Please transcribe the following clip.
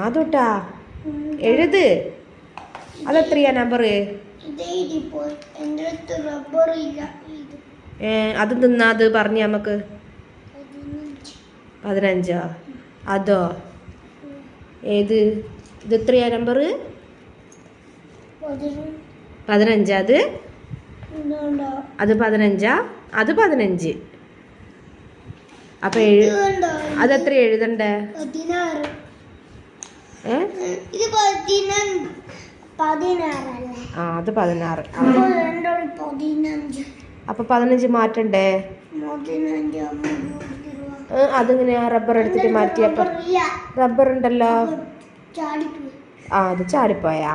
അതൊട്ടാ എഴുത്. അതെത്രയാ നമ്പർ? അത് തിന്നാ അത് പറഞ്ഞ നമുക്ക് 15. അതോ ഏത് ഇത് എത്രയാ നമ്പർ? 15. അത് 15. അത് 15. അപ്പൊ അതെത്ര എഴുതണ്ടേ? അത് 16. അപ്പൊ 15 മാറ്റണ്ടേ? അതിങ്ങനെയാ റബ്ബർ എടുത്തിട്ട് മാറ്റിയപ്പോ റബ്ബർ ഉണ്ടല്ലോ. അത് ചാടിപ്പോയാ?